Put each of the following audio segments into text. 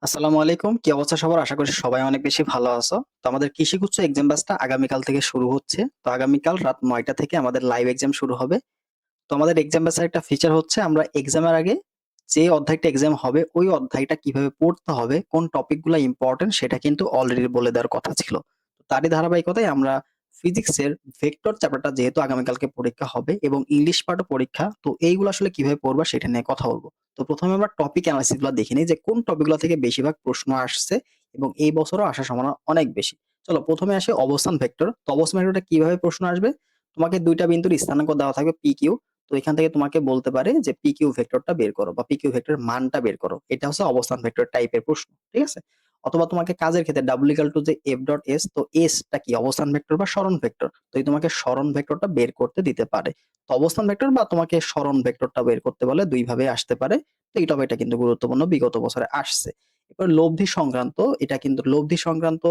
আসসালামু আলাইকুম। কি অবস্থা সবার? আশা করি সবাই অনেক বেশি ভালো আছো। তো আমাদের কৃষিগুচ্ছ এক্সাম ব্যাচটা আগামীকাল থেকে শুরু হচ্ছে। তো আগামীকাল রাত ৯টা থেকে আমাদের লাইভ এক্সাম শুরু হবে। তো আমাদের এক্সাম ব্যাচের একটা ফিচার হচ্ছে আমরা এক্সামের আগে যে অধ্যায়টা এক্সাম হবে ওই অধ্যায়টা কিভাবে পড়তে হবে, কোন টপিকগুলা ইম্পোর্টেন্ট সেটা কিন্তু অলরেডি বলে দেওয়ার কথা ছিল। তো তারই ধারাবাহিকতায় আমরা ফিজিক্সের ভেক্টর চ্যাপ্টারটা যেহেতু আগামীকালকে পরীক্ষা হবে এবং ইংলিশ পার্টও পরীক্ষা, তো এইগুলো আসলে কিভাবে পড়বা সেটা নিয়ে কথা বলব। তো ১ম এ আমরা টপিক এনালাইসিস গুলা দেখে নিই যে কোন টপিকগুলা থেকে বেশিরভাগ প্রশ্ন আসছে এবং এই বছরও আসার সম্ভাবনা অনেক বেশি। চলো ১ম এ আসি অবস্থান ভেক্টর। তো অবস্থান ভেক্টরটা কিভাবে প্রশ্ন আসবে? তোমাকে ২ টা বিন্দুর স্থানাঙ্ক দেওয়া থাকবে পি, কিউ। তো এখান থেকে তোমাকে বলতে পারে যে পি কিউ ভেক্টরটা বের করো বা পি কিউ ভেক্টরের মানটা বের করো। এটা হচ্ছে অবস্থান ভেক্টর টাইপের প্রশ্ন। ঠিক আছে? অথবা তোমাকে কাজের ক্ষেত্রে ডাব্লিউ ইকুয়াল টু যে এফ ডট এস, তো এস টা কি অবস্থান ভেক্টর বা সরণ ভেক্টর। তো এই তোমাকে সরণ ভেক্টরটা বের করতে দিতে পারে। তো অবস্থান ভেক্টর বা তোমাকে সরণ ভেক্টরটা বের করতে বলে ২ ভাবে আসতে পারে। তো এই টপিকটা কিন্তু গুরুত্বপূর্ণ, বিগত বছরে আসছে। এবার লব্ধি সংক্রান্ত, এটা কিন্তু লব্ধি সংক্রান্ত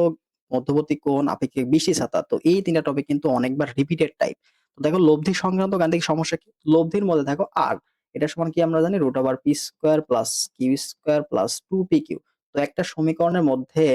মধ্যবর্তী কোণ, আপেক্ষিক বিসি ছাতা। তো এই ৩ টা টপিক কিন্তু অনেকবার রিপিটেড টাইপ। তো দেখো লব্ধি সংক্রান্ত গাণিতিক সমস্যা কি? লব্ধির মধ্যে দেখো আর এটা সমান কি আমরা জানি root over P square plus Q square plus 2pq। তো একটা সমীকরণের মধ্যে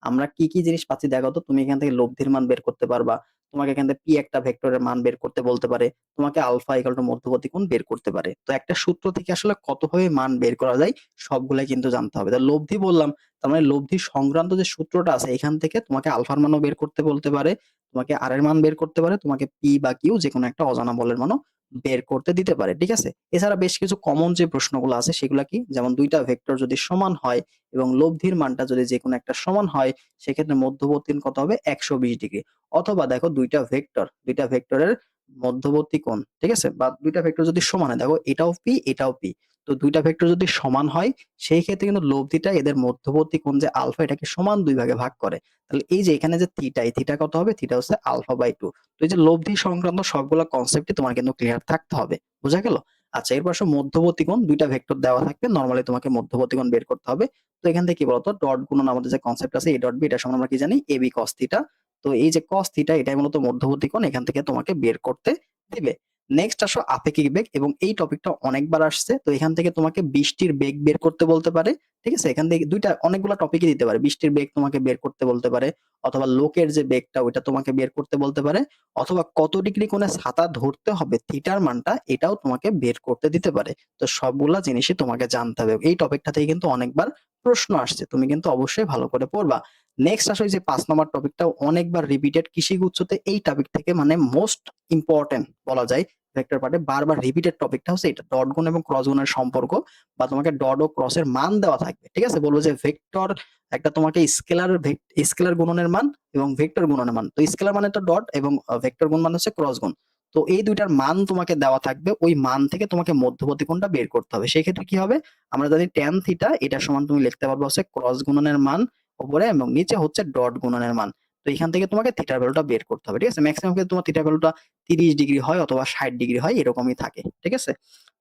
আমরা কি জিনিস পাচ্ছি দেখো তো। তুমি এখান থেকে লব্ধির মান বের করতে পারবা। তোমাকে এখান থেকে পি একটা ভেক্টরের মান বের করতে বলতে পারে। তোমাকে আলফা ইকুয়াল টু মধ্যবর্তী কোণ বের করতে পারে। তো একটা সূত্র থেকে আসলে কতভাবে মান বের করা যায় সবগুলাই কিন্তু জানতে হবে। তা লব্ধি বললাম, তার মানে লব্ধি সংক্রান্ত যে সূত্রটা আছে এখান থেকে তোমাকে আলফার মানও বের করতে বলতে পারে, তোমাকে আর এর মান বের করতে পারে, তোমাকে পি বা কিউ যেকোনো একটা অজানা বলের মানও বের করতে দিতে পারে। ঠিক আছে? এছাড়া বেশ কিছু কমন যে প্রশ্নগুলো আছে সেগুলা কি? যেমন ২ টা ভেক্টর যদি সমান হয় এবং লব্ধির মানটা যদি যেকোনো একটা সমান হয়, সেক্ষেত্রে মধ্যবর্তী কোণ কত হবে? ১২০ ডিগ্রি। অথবা দেখো ২ টা ভেক্টরের মধ্যবর্তী কোণ, ঠিক আছে? বা ২ টা ভেক্টর যদি সমান হয়, দেখো এটাও পি, এটাও পি। তো ২ টা ভেক্টর যদি সমান হয়, সেই ক্ষেত্রে কিন্তু লব্ধিটা এদের মধ্যবর্তী কোণ যে আলফা, এটাকে সমান ২ ভাগে ভাগ করে। তাহলে এই যে এখানে যে থিটা, এই থিটা কত হবে? থিটা হচ্ছে আলফা বাই ২। তো এই যে লব্ধি সংক্রান্ত সবগুলা কনসেপ্টই তোমার কিন্তু ক্লিয়ার থাকতে হবে। বোঝা গেল? আচ্ছা, এরপর আসো মধ্যবর্তী কোণ। ২ টা ভেক্টর দেওয়া থাকবে। নরমালি তোমাকে মধ্যবর্তী কোণ বের করতে হবে। তো এখান থেকে কি বলতো? ডট গুণন আমাদের যে কনসেপ্ট আছে, এ ডট বি, এটা সমান আমরা কি জানি? AB cos theta. তো এই যে কস থিটা, এটাই মূলত মধ্যবর্তী কোণ, এখান থেকে তোমাকে বের করতে দিবে। নেক্সট আসো আপেক্ষিক বেগ, এবং এই টপিকটা অনেকবার আসছে। তো এখান থেকে তোমাকে বৃষ্টির বেগ বের করতে বলতে পারে। ঠিক আছে? এখান থেকে ২ টা অনেকগুলা টপিকই দিতে পারে। বৃষ্টির বেগ তোমাকে বের করতে বলতে পারে, অথবা লোকের যে বেগটা ওইটা তোমাকে বের করতে বলতে পারে, অথবা কত ডিগ্রি কোণে ছাতা ধরতে হবে থিটার মানটা এটাও তোমাকে বের করতে দিতে পারে। তো সবগুলা জিনিসই তোমাকে জানতে হবে। এই টপিকটা থেকে কিন্তু অনেকবার প্রশ্ন আসছে। তুমি কিন্তু অবশ্যই ভালো করে পড়বা। নেক্সট আসো এই যে ৫ নম্বর টপিকটাও অনেকবার রিপিটেড কৃষিগুচ্ছতে, এই টপিক থেকে মানে মোস্ট ইম্পোর্টেন্ট বলা যায়। ভেক্টর পার্টে বারবার রিপিটেড টপিকটা হচ্ছে এটা, ডট গুণ এবং ক্রস গুণের সম্পর্ক, বা তোমাকে ডট ও ক্রসের মান দেওয়া থাকবে। ঠিক আছে? বলবো যে ভেক্টর একটা তোমাকে স্কেলার গুণনের মান এবং ভেক্টর গুণনের মান। তো স্কেলার মানে তো ডট এবং ভেক্টর গুণ মানে হচ্ছে ক্রস গুণ। তো এই ২ টার মান তোমাকে দেওয়া থাকবে। ওই মান থেকে তোমাকে মধ্যবর্তী কোণটা বের করতে হবে। সেই ক্ষেত্রে কি হবে? আমরা জানি ট্যান থিটা, এটা সমান তুমি লিখতে পারবা হচ্ছে ক্রস গুণনের মান উপরে, এবং নিচে হচ্ছে ডট গুণনের মান। তো এখান থেকে তোমাকে থিটার ভ্যালুটা বের করতে হবে। ঠিক আছে? মেক্সিমাম ক্ষেত্রে তোমার থিটার ভ্যালুটা ৩০ ডিগ্রি হয় অথবা ৬০ ডিগ্রি হয়, এরকমই থাকে। ঠিক আছে?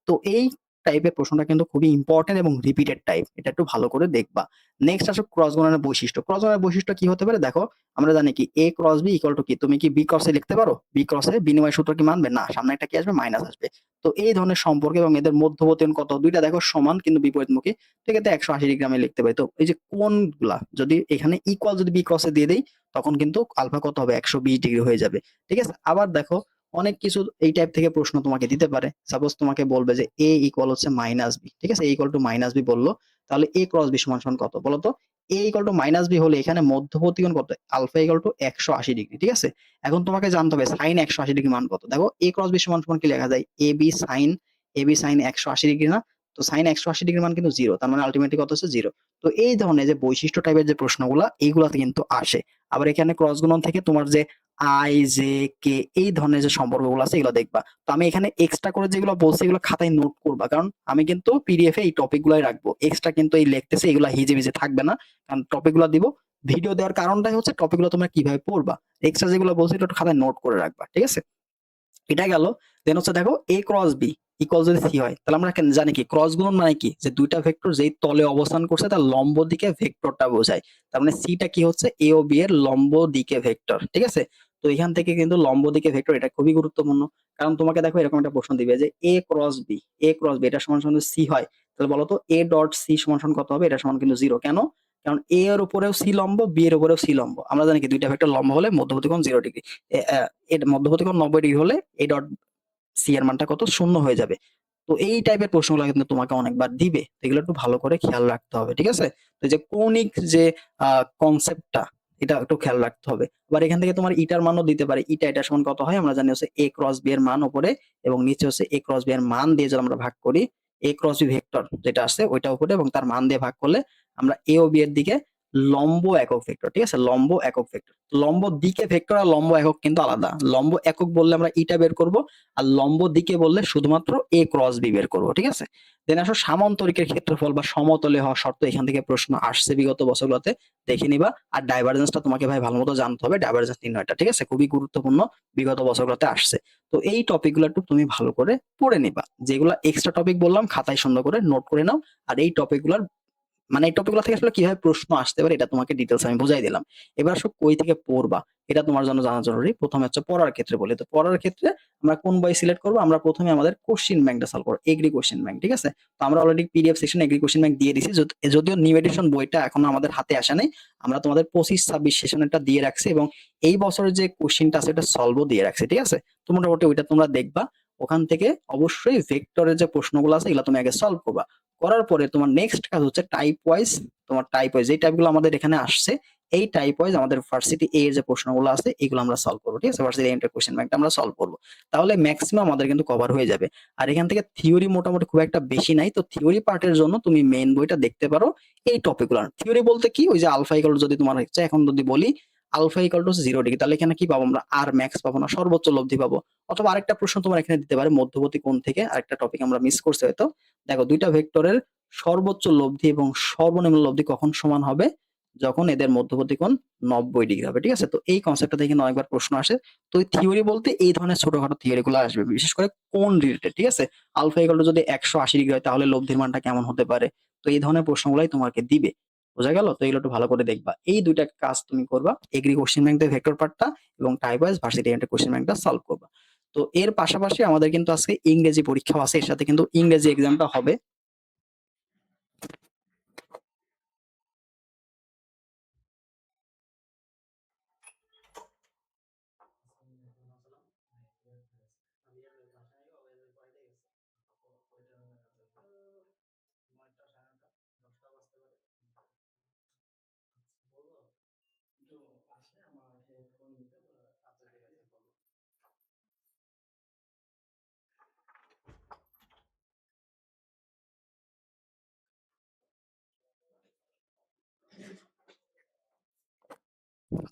তো এই টাইপের প্রশ্নটা কিন্তু খুবই ইম্পর্টেন্ট এবং রিপিটেড টাইপ। এটা একটু ভালো করে দেখবা। নেক্সট আসো ক্রস গুণনের বৈশিষ্ট্য। ক্রস গুণনের বৈশিষ্ট্য কি হতে পারে? দেখো, আমরা জানি কি এ ক্রস বি ইকুয়াল টু কি? তুমি কি বি ক্রস এ লিখতে পারো? বি ক্রস এ বিনিময় সূত্র কি মানবে? না। সামনে একটা কি আসবে? মাইনাস আসবে। তো এই ধরনের সম্পর্ক এবং এদের মধ্যবর্তী কোণ কত? ২ টা দেখো সমান কিন্তু বিপরীতমুখী। সেক্ষেত্রে ১৮০ ডিগ্রি আমি লিখতে পারি। তো এই যে কোণগুলা যদি এখানে ইকুয়াল যদি বি ক্রস এ দিয়ে দেই, তখন কিন্তু আলফা কত হবে? ১২০ ডিগ্রি হয়ে যাবে। ঠিক আছে? আবার দেখো অনেক কিছু এই টাইপ থেকে প্রশ্ন তোমাকে দিতে পারে। সাপোজ তোমাকে বলবে যে a ইকুয়াল হচ্ছে মাইনাস বি। ঠিক আছে? a equal to minus B বলল। তাহলে a ক্রস বি সমান সমান কত? বলো তো? a equal to minus B হলে এখানে মধ্যবর্তী কোণ কত? Alpha equal to ১৮০ degree. ঠিক আছে? এখন তোমাকে জানতে হবে সাইন ১৮০ ডিগ্রি মান কত? দেখো a ক্রস বি সমান সমান কি লেখা যায়? ab sin ১৮০ ডিগ্রি না? তো সাইন ১৮০ ডিগ্রির মান কিন্তু 0। তার মানে আল্টিমেটলি কত হচ্ছে? 0। তো এই ধরনের যে বৈশিষ্ট্য টাইপের যে প্রশ্নগুলা, এইগুলাতে কিন্তু আসে। আবার এখানে ক্রস গুণন থেকে তোমার যে আই, জে, কে, এই ধরনের যে সম্পর্কগুলো আছে এগুলো দেখবা। তো আমি এখানে এক্সট্রা করে যেগুলো বলছি এগুলো খাতায় নোট করবা। কারণ আমি কিন্তু পিডিএফ এ এই টপিক গুলাই রাখবো। এক্সট্রা কিন্তু এই লিখতেছে এগুলো হিজিবিজি থাকবে না। কারণ টপিক গুলো দিব। ভিডিও দেওয়ার কারণটাই হচ্ছে টপিক গুলো তোমরা কিভাবে পড়বা। এক্সট্রা যেগুলো বলছি এটা একটু খাতায় নোট করে রাখবা। ঠিক আছে? এটা গেল। দেন হচ্ছে দেখো এ ক্রস বি ইকুয়াল যদি সি হয়, তাহলে আমরা জানি কি ক্রস গুণন মানে কি? যে ২ টা ভেক্টর যেই তলে অবস্থান করছে তার লম্ব দিকে ভেক্টরটা বোঝায়। তার মানে সিটা কি হচ্ছে? এ ও বি এর লম্ব দিকে ভেক্টর। ঠিক আছে? তো এখান থেকে কিন্তু লম্ব দিকে ভেক্টর এটা খুবই গুরুত্বপূর্ণ। কারণ তোমাকে দেখো এরকম একটা প্রশ্ন দিবে যে এ ক্রস বি এটা সমান সমান যদি সি হয়, তাহলে বলো তো এ ডট সি সমান সমান কত হবে? এটা সমান কিন্তু 0। কেন? কারণ এ এর উপরেও সি লম্ব, বি এর উপরেও সি লম্ব। আমরা জানি কি দুইটা ভেক্টর লম্ব হলে মধ্যবর্তী কোণ 0 ডিগ্রি। এর মধ্যবর্তী কোণ 90 ডিগ্রি হলে এ ডট সি এর মানটা কত? 0 হয়ে যাবে। তো এই টাইপের প্রশ্নগুলো কিন্তু তোমাকে অনেকবার দিবে। তো এগুলো একটু ভালো করে খেয়াল রাখতে হবে। ঠিক আছে? তো এই যে কৌণিক যে কনসেপ্টটা এটা একটু খেয়াল রাখতে হবে। আবার এখান থেকে তোমার ইটার মানও দিতে পারে। ইটা এটা সমান কত হয়? আমরা জানি হচ্ছে a ক্রস b এর মান উপরে এবং নিচে হচ্ছে a ক্রস b এর মান দিয়ে যদি আমরা ভাগ করি, a ক্রস b ভেক্টর যেটা আছে ওইটা উপরে এবং তার মান দিয়ে ভাগ করলে আমরা a ও b এর দিকে লম্ব একক ভেক্টর। ঠিক আছে? লম্ব একক ভেক্টর। লম্ব দিকে ভেক্টর আর লম্ব একক কিন্তু আলাদা। লম্ব একক বললে আমরা ইটা বের করব আর লম্ব দিকে বললে শুধুমাত্র a ক্রস b বের করব। ঠিক আছে? দেন আসো সামান্তরিকের ক্ষেত্রফল বা সমতলে হওয়া শর্ত। এখান থেকে প্রশ্ন আসছে বিগত বছরগুলোতে, দেখে নিবা। আর ডাইভারজেন্সটা তোমাকে ভাই ভালো মতো জানতে হবে, ডাইভারজেন্স নির্ণয়টা। ঠিক আছে? খুবই গুরুত্বপূর্ণ, বিগত বছরগুলোতে আসছে। তো এই টপিকগুলো একটু তুমি ভালো করে পড়ে নিবা। যেগুলো এক্সট্রা টপিক বললাম খাতায় সুন্দর করে নোট করে নাও। আর এই টপিকগুলোর মানে এই টপিকগুলো থেকে আসলে কিভাবে প্রশ্ন আসতে পারে এটা তোমাকে ডিটেলস আমি বুঝাই দিলাম। এবার আসো কই থেকে পড়বা এটা তোমার জন্য জানা জরুরি। প্রথমে হচ্ছে পড়ার ক্ষেত্রে বলি। তো পড়ার ক্ষেত্রে আমরা কোন বই সিলেক্ট করব? আমরা প্রথমে আমাদের কোশ্চেন ব্যাংকটা সলভ করব, এগ্রি কোশ্চেন ব্যাংক। ঠিক আছে? তো আমরা অলরেডি পিডিএফ সেকশন এগ্রি কোশ্চেন ব্যাংক দিয়ে দিছি। যদিও নিউ এডিশন বইটা এখনো আমাদের হাতে আসে নাই। আমরা তোমাদের 25-26 সেশনেরটা দিয়ে রাখছি এবং এই বছরের যে কোশ্চেনটা আছে এটা সলভও দিয়ে রাখছি। ঠিক আছে? তো মোটামুটি ওইটা তোমরা দেখবা। ওখান থেকে অবশ্যই ভেক্টরের যে প্রশ্নগুলো আছে এগুলো তুমি আগে সলভ করবা। করার পরে তোমার নেক্সট কাজ হচ্ছে টাইপ ওয়াইজ। তোমার টাইপ ওয়াইজ এই টাইপগুলো আমাদের এখানে আসছে, এই টাইপ ওয়াইজ আমাদের ভার্সিটি এ এর যে প্রশ্নগুলো আছে এগুলো আমরা সলভ করবো। ঠিক আছে? ভার্সিটি এ কোশ্চেন ব্যাংকটা আমরা সলভ করবো। তাহলে ম্যাক্সিমাম আমাদের কিন্তু কভার হয়ে যাবে। আর এখান থেকে থিওরি মোটামুটি খুব একটা বেশি নাই। তো থিওরি পার্টের জন্য তুমি মেইন বইটা দেখতে পারো। এই টপিকগুলো থিওরি বলতে কি, ওই যে আলফা ইকুয়াল যদি তোমার হচ্ছে, এখন যদি বলি আলফা ইকুয়াল টু 0 ডিগ্রি, তাহলে এখানে কি পাবো? আমরা আর ম্যাক্স পাবো না, সর্বোচ্চ লব্ধি পাবো। অথবা আরেকটা প্রশ্ন তোমার এখানে দিতে পারে মধ্যবর্তী কোণ থেকে, আরেকটা টপিক আমরা মিস করছি হয়তো। দেখো দুইটা ভেক্টরের সর্বোচ্চ লব্ধি এবং সর্বনিম্ন লব্ধি কখন সমান হবে? যখন এদের মধ্যবর্তী কোণ 90 ডিগ্রি হবে। ঠিক আছে? তো এই কনসেপ্টটা থেকে অনেকবার প্রশ্ন আসে। তো এই থিওরি বলতে এই ধরনের ছোটখাটো থিওরি গুলো আসবে, বিশেষ করে কোণ রিলেটেড। ঠিক আছে? আলফা ইকুয়াল টু যদি 180 ডিগ্রি হয় তাহলে লব্ধির মানটা কেমন হতে পারে? তো এই ধরনের প্রশ্নগুলাই তোমাকে দিবে। বোঝা গেল? তো এগুলো একটু ভালো করে দেখবা। এই দুইটা কাজ তুমি করবা, এগ্রি কোশ্চেন ব্যাংক দিয়ে ভেক্টর পার্টটা এবং type wise varsity enter question ব্যাংকটা সলভ করবা। তো এর পাশাপাশি আমাদের কিন্তু আজকে ইংরেজি পরীক্ষাও আছে, এর সাথে কিন্তু ইংরেজি এক্সামটা হবে।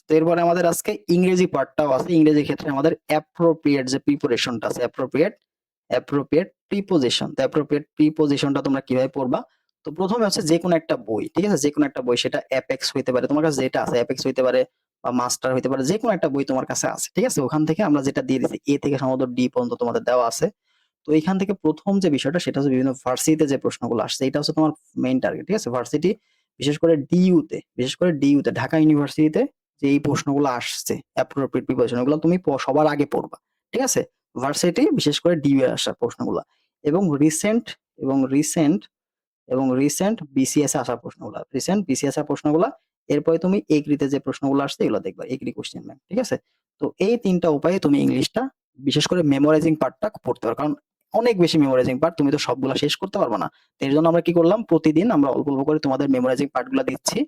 তো এরপরে আমাদের আজকে ইংরেজি পার্টটাও আছে। ইংরেজি ক্ষেত্রে আমাদের অ্যাপ্রোপ্রিয়েট যে প্রিপোজিশনটা আছে, অ্যাপ্রোপ্রিয়েট প্রিপোজিশন। তো অ্যাপ্রোপ্রিয়েট প্রিপোজিশনটা তোমরা কিভাবে পড়বা? তো প্রথমে হচ্ছে যে কোনো একটা বই। ঠিক আছে? যে কোনো একটা বই, সেটা অ্যাপেক্স হইতে পারে, তোমার কাছে যেটা আছে অ্যাপেক্স হইতে পারে বা মাস্টার হইতে পারে, যে কোনো একটা বই তোমার কাছে আছে। ঠিক আছে? ওখান থেকে আমরা যেটা দিয়ে দিচ্ছি এ থেকে সম্ভবত ডি পর্যন্ত তোমাদের দেওয়া আছে। তো এইখান থেকে প্রথম যে বিষয়টা সেটা হচ্ছে বিভিন্ন ভার্সিটিতে যে প্রশ্নগুলো আসছে, এটা হচ্ছে তোমার মেইন টার্গেট। ঠিক আছে? ভার্সিটি বিশেষ করে ডিইউতে ঢাকা ইউনিভার্সিটিতে যে এই প্রশ্নগুলো আসছে অ্যাপ্রোপ্রিয়েট প্রিপোজিশন, এগুলো তুমি সবার আগে পড়বা। ঠিক আছে? ভার্সিটি বিশেষ করে ডিইউ এর আসা প্রশ্নগুলো এবং রিসেন্ট বিসিএস এ আসা প্রশ্নগুলো, রিসেন্ট বিসিএস এর প্রশ্নগুলো। এরপরে তুমি এগ্রিতে যে প্রশ্নগুলো আসছে এগুলো দেখবা, এগ্রি কোশ্চেন ব্যাংক। ঠিক আছে? তো এই তিনটা উপায়ে তুমি ইংলিশটা বিশেষ করে মেমোরাইজিং পার্টটা পড়তে পারো, কারণ অনেক বেশি মেমোরাইজিং পার্ট, তুমি তো সবগুলা শেষ করতে পারবে না। তো এর জন্য আমরা কি করলাম, প্রতিদিন আমরা অল্প অল্প করে তোমাদের মেমোরাইজিং পার্টগুলো দিচ্ছি,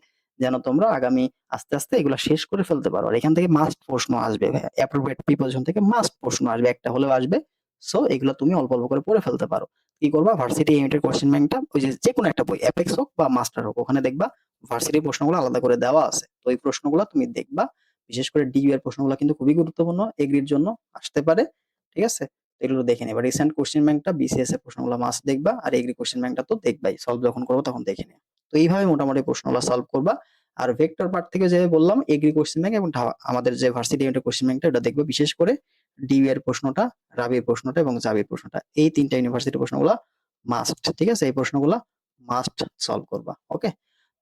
যেন তোমরা আগামী আস্তে আস্তে এগুলো শেষ করে ফেলতে পারো। আর এখান থেকে মাস্ট প্রশ্ন আসবে, অ্যাপ্রোপ্রিয়েট প্রিপোজিশন থেকে মাস্ট প্রশ্ন আসবে, একটা হলেও আসবে। সো এগুলো তুমি অল্প অল্প করে পড়ে ফেলতে পারো। কি করবা, ভার্সিটি ইউনিটের কোশ্চেন ব্যাংকটা ওই যে কোনো একটা বই অ্যাপেক্স হোক বা মাস্টার হোক, ওখানে দেখবা ভার্সিটি প্রশ্নগুলো আলাদা করে দেওয়া আছে। তো ওই প্রশ্নগুলো তুমি দেখবা। বিশেষ করে ডিইউ এর প্রশ্নগুলো কিন্তু খুবই গুরুত্বপূর্ণ, এগ্রির জন্য আসতে পারে। ঠিক আছে? এগুলো দেখে নেবা। রিসেন্ট কোশ্চেন ব্যাংকটা বিসিএস এর প্রশ্নগুলো মাস্ট দেখবা, আর এগ্রি কোশ্চেন ব্যাংকটা তো দেখবাই, সলভ যখন করবো তখন দেখে নিও। তো এইভাবে মোটামুটি প্রশ্নগুলো সলভ করবা। আর ভেক্টর পার্ট থেকে যে বললাম এগ্রি কোশ্চেন ব্যাংক এবং আমাদের যে ভার্সিটি ইউনিটের কোশ্চেন ব্যাংকটা এটা দেখবে, বিশেষ করে ডিইউ এর প্রশ্নটা, রাবির প্রশ্নটা এবং জাবির প্রশ্নটা, এই তিনটা ইউনিভার্সিটির প্রশ্নগুলো মাস্ট। ঠিক আছে? এই প্রশ্নগুলো মাস্ট সলভ করবা। ওকে?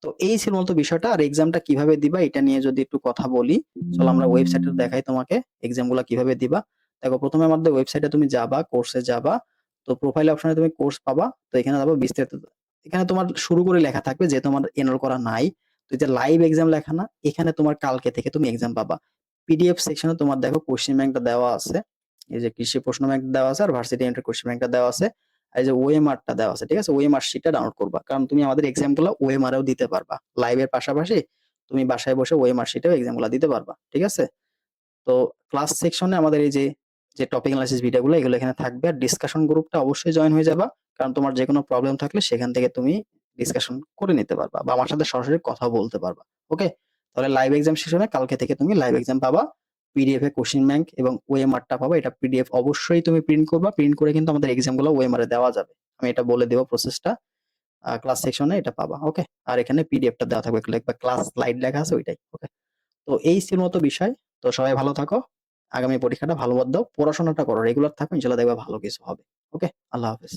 তো এই ছিল মূলত বিষয়টা। আর এক্সামটা কিভাবে দিবা এটা নিয়ে যদি একটু কথা বলি, চলো আমরা ওয়েবসাইটে দেখাই তোমাকে এক্সামগুলো কিভাবে দিবা। দেখো প্রথমে আমাদের ওয়েবসাইটে তুমি যাবা, কোর্সে যাবা। তো প্রোফাইল অপশনে তুমি কোর্স পাবা। তো এখানে যাবো বিস্তারিত, এখানে তোমার শুরু করে লেখা থাকবে যে তোমার এনরোল করা নাই। তো এই যে লাইভ এক্সাম লেখা না, এখানে তোমার কালকে থেকে তুমি এক্সাম পাবা। পিডিএফ সেকশনে তোমার দেখো কোশ্চেন ব্যাংকটা দেওয়া আছে। এই যে কৃষি প্রশ্ন ব্যাংক দেওয়া আছে আর ভার্সিটি এন্ট্রি কোশ্চেন ব্যাংকটা দেওয়া আছে। আর এই যে ওএমআরটা দেওয়া আছে, ঠিক আছে? ওএমআর শিটটা ডাউনলোড করবা। কারণ তুমি আমাদের এক্সামগুলো ওএমআরেও দিতে পারবা। লাইভের পাশাপাশি তুমি বাসায় বসে ওএমআর শিটেও এক্সামগুলো দিতে পারবা। ঠিক আছে? তো ক্লাস সেকশনে আমাদের এই যে টপিক অ্যানালাইসিস ভিডিওগুলো এগুলো এখানে থাকবে। আর ডিসকাশন গ্রুপটা অবশ্যই জয়েন হয়ে যাবা। কারণ তোমার যেকোনো প্রবলেম থাকলে সেখান থেকে তুমি ডিসকাশন করে নিতে পারবা বা আমার সাথে সরাসরি কথা বলতে পারবা। ওকে? তাহলে লাইভ এক্সাম সেশনে কালকে থেকে তুমি লাইভ এক্সাম পাবা। পিডিএফ এ কোশ্চেন ব্যাংক এবং ওএমআরটা পাবা। এটা পিডিএফ অবশ্যই তুমি প্রিন্ট করবা। প্রিন্ট করে কিন্তু আমাদের এক্সামগুলো ওএমআর এ দেওয়া যাবে। আমি এটা বলে দেব প্রসেসটা। ক্লাস সেকশনে এটা পাবা। ওকে? আর এখানে পিডিএফটা দেওয়া থাকবে। লিখবা ক্লাস স্লাইড লেখা আছে ওইটাই। ওকে? তো এই ছিল মতো বিষয়। তো সবাই ভালো থাকো। আগামী পরীক্ষাটা ভালোভাবে দাও। পড়াশোনাটা করো। রেগুলার থাকো। ইনশাআল্লাহ দেখবা ভালো কিছু হবে। ওকে? আল্লাহ হাফেজ।